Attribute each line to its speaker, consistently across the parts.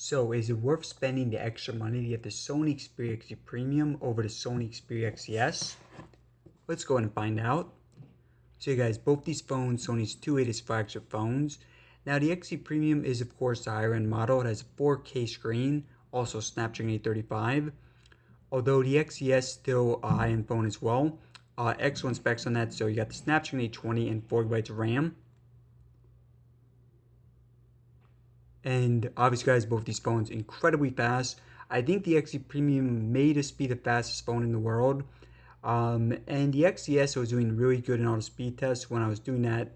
Speaker 1: So is it worth spending the extra money to get the Sony Xperia XZ Premium over the Sony Xperia XZs? Let's go ahead and find out. So you guys, both these phones, Sony's two latest flagship phones. Now the XZ Premium is of course the higher end model. It has a 4K screen, also Snapdragon 835. Although the XZs still a high-end phone as well. Excellent specs on that. So you got the Snapdragon 820 and 4GB of RAM. And obviously guys, both these phones incredibly fast. I think the XZ Premium may just be the fastest phone in the world. And the XZs was doing really good in all the speed tests when I was doing that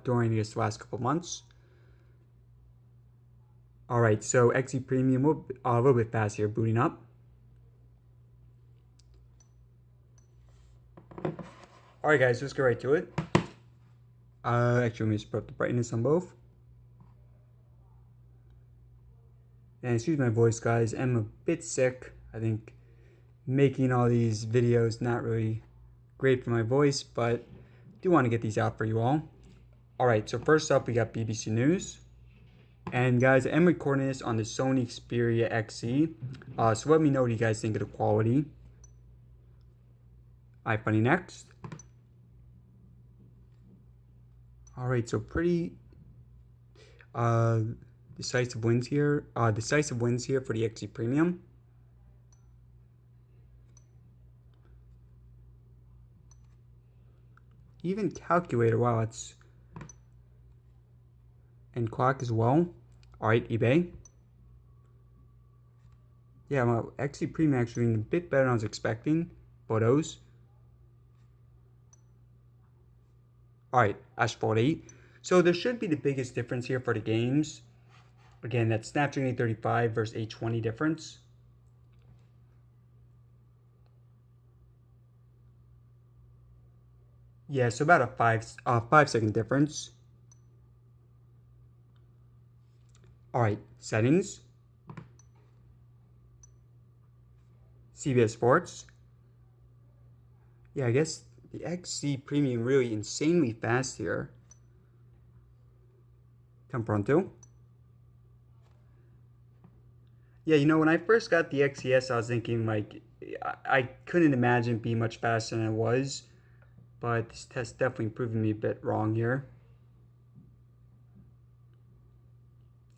Speaker 1: during this last couple months. Alright, so XZ Premium a little bit fast here, booting up. Alright guys, let's get right to it. Actually, let me just put up the brightness on both. And excuse my voice guys, I'm a bit sick. I think making all these videos not really great for my voice, but do want to get these out for you all. Alright, so first up we got BBC News. And guys, I'm recording this on the Sony Xperia XZ. So let me know what you guys think of the quality. iFunny next. Alright, so pretty decisive wins here. Decisive wins here for the XZ Premium. Even calculator, wow, it's and clock as well. Alright, eBay. Yeah, well, XZ Premium actually being a bit better than I was expecting. Photos. Alright, Asphalt 8. So there should be the biggest difference here for the games. Again, that's Snapdragon 835 versus 820 difference. Yeah, so about a 5-second difference. Alright, settings. CBS Sports. Yeah, I guess the XZ Premium really insanely fast here. Tempranto. Yeah, you know, when I first got the XZs, I was thinking, like, I couldn't imagine it being much faster than it was. But this test definitely proving me a bit wrong here.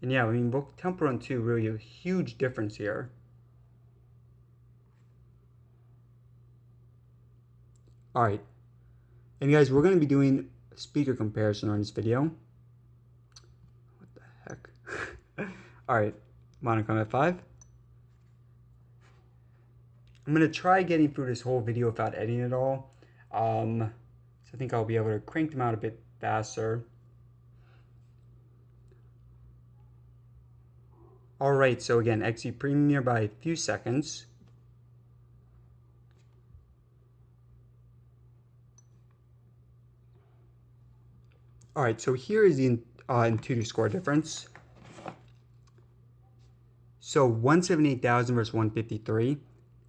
Speaker 1: And yeah, I mean, both Tempo and 2 really a huge difference here. Alright. And guys, we're going to be doing a speaker comparison on this video. What the heck? Alright. Monochrome at 5. I'm going to try getting through this whole video without editing it all. So I think I'll be able to crank them out a bit faster. Alright, so again, XZ Premium by a few seconds. Alright, so here is the Intuitive score difference. So 178,000 versus 153.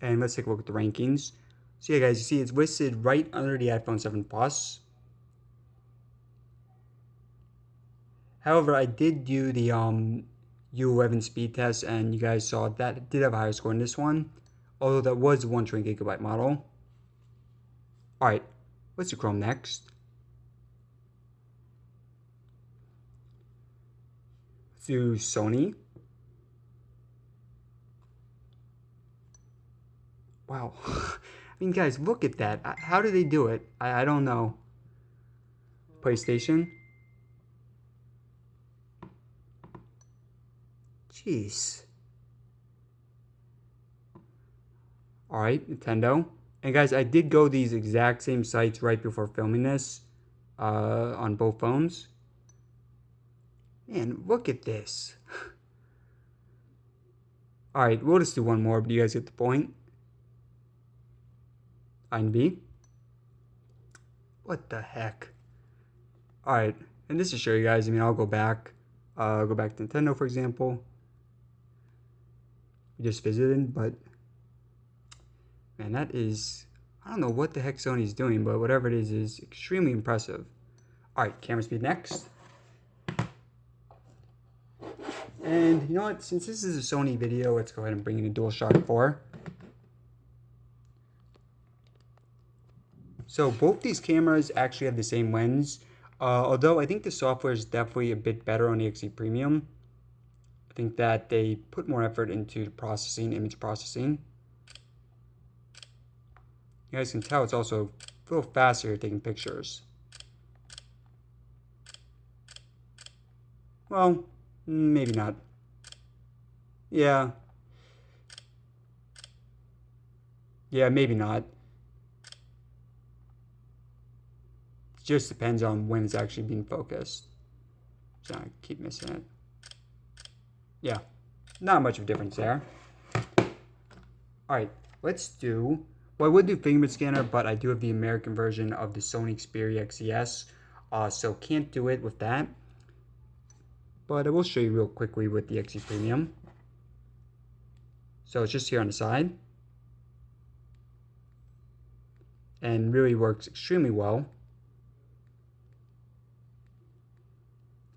Speaker 1: And let's take a look at the rankings. So yeah guys, you see it's listed right under the iPhone 7 Plus. However, I did do the U11 speed test and you guys saw that it did have a higher score in this one. Although that was the 120GB model. Alright, let's do Chrome next. Let's do Sony. Wow. I mean, guys, look at that. How do they do it? I don't know. PlayStation. Jeez. Alright, Nintendo. And guys, I did go these exact same sites right before filming this on both phones. Man, look at this. Alright, we'll just do one more, but you guys get the point. INB. What the heck? Alright, and just to show you guys, I mean, I'll go back. Go back to Nintendo, for example. We just visited, but man, that is, I don't know what the heck Sony's doing, but whatever it is extremely impressive. Alright, camera speed next. And you know what, since this is a Sony video, let's go ahead and bring in a DualShock 4. So both these cameras actually have the same lens, although I think the software is definitely a bit better on the XZ Premium. I think that they put more effort into the processing, image processing. You guys can tell it's also a little faster taking pictures. Well, maybe not. Yeah. Yeah, maybe not. It just depends on when it's actually being focused. So I keep missing it. Yeah, not much of a difference there. Alright, let's do... Well, I would do fingerprint scanner, but I do have the American version of the Sony Xperia XZs, so can't do it with that. But I will show you real quickly with the XZ Premium. So it's just here on the side. And really works extremely well.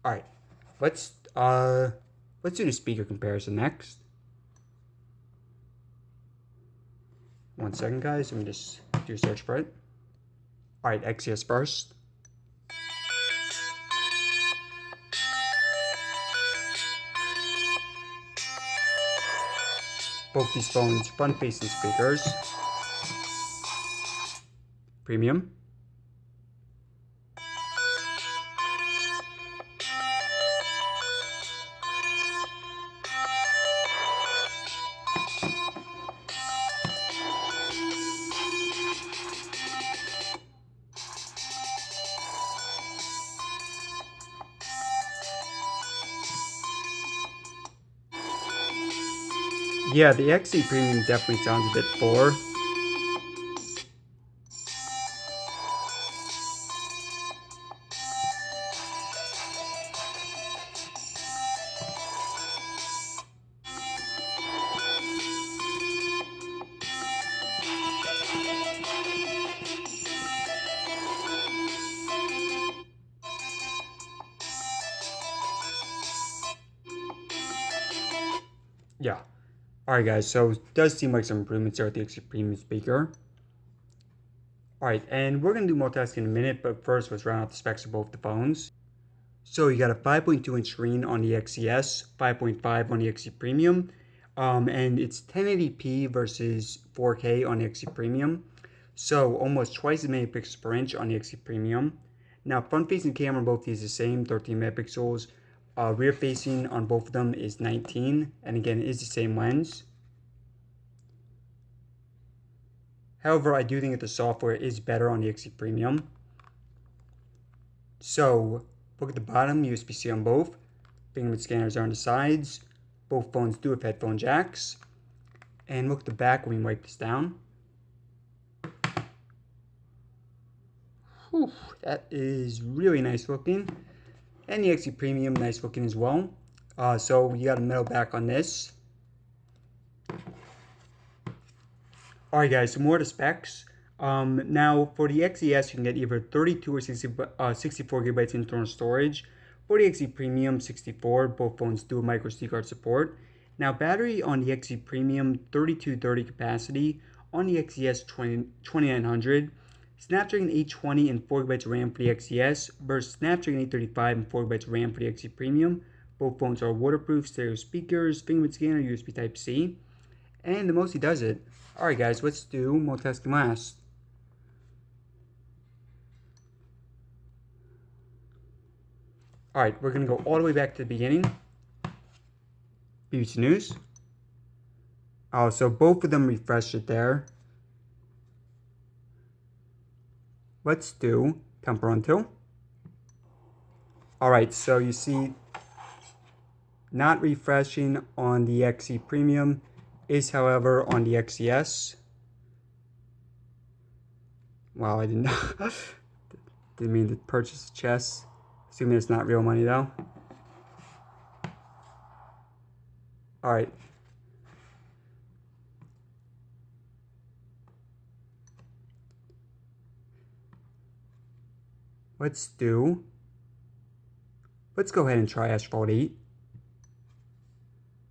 Speaker 1: Alright, let's do the speaker comparison next. 1 second, guys. Let me just do a search for it. Alright, XZs first. Both these phones front-facing speakers. Premium. Yeah, the XZ Premium definitely sounds a bit fuller. Yeah. Alright guys, so it does seem like some improvements there with the XZ Premium speaker. Alright, and we're going to do multitasking in a minute, but first let's round out the specs of both the phones. So you got a 5.2 inch screen on the XZs, 5.5 on the XZ Premium, and it's 1080p versus 4K on the XZ Premium. So almost twice as many pixels per inch on the XZ Premium. Now front-facing camera on both these is the same, 13 megapixels. Rear-facing on both of them is 19, and again, it is the same lens. However, I do think that the software is better on the XZ Premium. So, look at the bottom, USB-C on both. Fingerprint scanners are on the sides. Both phones do have headphone jacks. And look at the back when we wipe this down. Whew, that is really nice looking. And the XZ Premium, nice looking as well. So you got a metal back on this. Alright guys, so more of the specs. Now for the XZs, you can get either 32 or 64 gigabytes internal storage. For the XZ Premium, 64. Both phones do have micro SD card support. Now battery on the XZ Premium, 3230 capacity. On the XZs, 2900. Snapdragon 820 and 4GB RAM for the XZs versus Snapdragon 835 and 4GB RAM for the XZ Premium. Both phones are waterproof, stereo speakers, fingerprint scanner, USB Type-C. And the mostly does it. Alright guys, let's do multitasking last. Alright, we're going to go all the way back to the beginning. BBC News. Oh, so both of them refreshed it there. Let's do Temperanto. Alright, so you see, not refreshing on the XZ Premium is, however, on the XZs. Wow, I didn't mean to purchase a chess. Assuming it's not real money though. Alright. Let's go ahead and try Asphalt 8.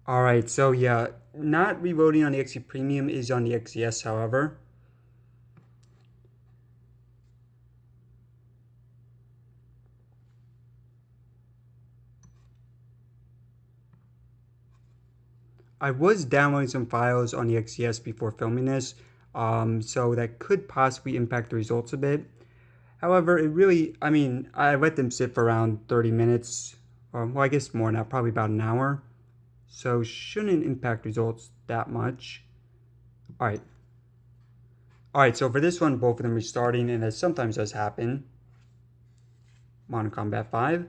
Speaker 1: Alright, so yeah, not reloading on the XE Premium is on the XES, however. I was downloading some files on the XES before filming this, so that could possibly impact the results a bit. However, it really, I mean, I let them sit for around 30 minutes, or well, I guess more now, probably about an hour. So shouldn't impact results that much. Alright. Alright, so for this one, both of them restarting, and that sometimes does happen. Modern Combat 5.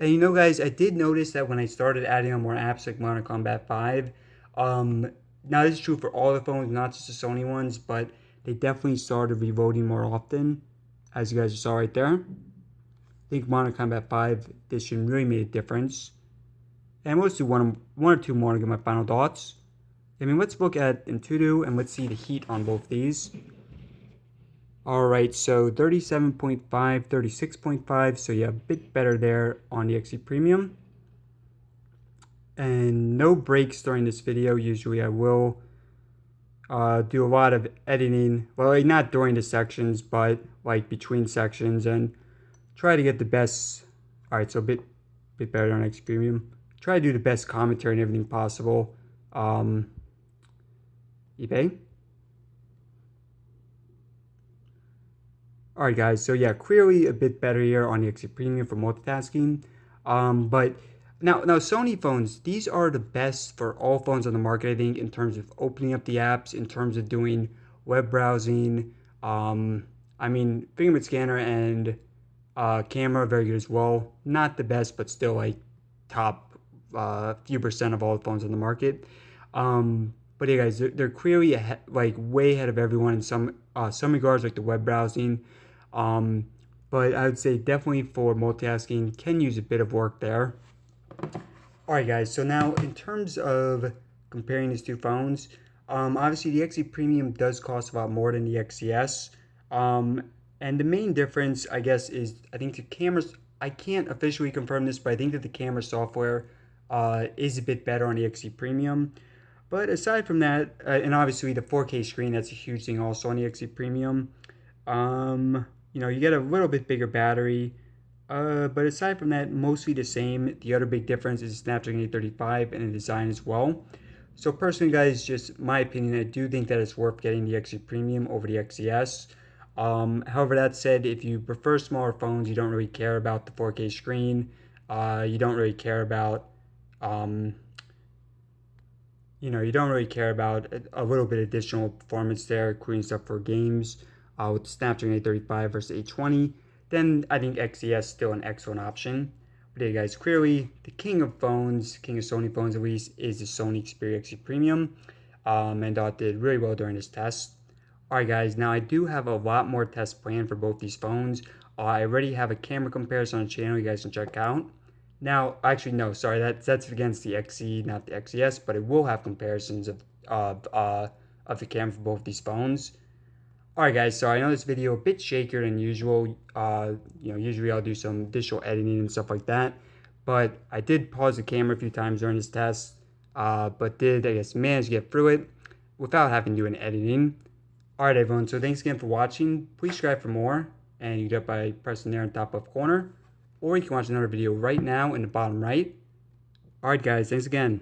Speaker 1: And you know, guys, I did notice that when I started adding on more apps like Modern Combat 5, now this is true for all the phones, not just the Sony ones, but they definitely started reloading more often, as you guys saw right there. I think Modern Combat 5 edition really made a difference. And let's do one or two more to get my final thoughts. I mean, let's look at Antutu and let's see the heat on both these. Alright, so 37.5, 36.5, so yeah, a bit better there on the XE Premium. And no breaks during this video. Usually I will do a lot of editing, well, like not during the sections, but like between sections, and try to get the best. Alright, so a bit better on XE Premium. Try to do the best commentary and everything possible. eBay. Alright guys, so yeah, clearly a bit better here on the XE Premium for multitasking. But now Sony phones, these are the best for all phones on the market, I think, in terms of opening up the apps, in terms of doing web browsing. I mean, fingerprint scanner and camera, very good as well. Not the best, but still like top few percent of all the phones on the market. But yeah, guys, they're clearly like way ahead of everyone in some regards, like the web browsing. But I would say definitely for multitasking, can use a bit of work there. Alright guys, so now in terms of comparing these two phones, obviously the XE Premium does cost a lot more than the XES. And the main difference, I guess, is I think the cameras, I can't officially confirm this, but I think that the camera software is a bit better on the XE Premium. But aside from that, and obviously the 4K screen, that's a huge thing also on the XE Premium. You know, you get a little bit bigger battery. But aside from that, mostly the same. The other big difference is Snapdragon 835 and the design as well. So personally, guys, just my opinion, I do think that it's worth getting the XE Premium over the XES. However, that said, if you prefer smaller phones, you don't really care about the 4K screen. You don't really care about, you know, you don't really care about a little bit additional performance there, including stuff for games with the Snapdragon 835 versus 820. Then I think XES is still an excellent option. But hey guys, clearly the king of phones, king of Sony phones at least, is the Sony Xperia XZ Premium. And it did really well during this test. Alright guys, now I do have a lot more tests planned for both these phones. I already have a camera comparison on the channel you guys can check out. Now, actually no, sorry, that's against the XE, not the XES, but it will have comparisons of the camera for both these phones. Alright guys, so I know this video a bit shakier than usual. You know, usually I'll do some additional editing and stuff like that. But I did pause the camera a few times during this test. But did, I guess, manage to get through it without having to do any editing. Alright everyone, so thanks again for watching. Please subscribe for more. And you do it by pressing there in the top left corner. Or you can watch another video right now in the bottom right. Alright guys, thanks again.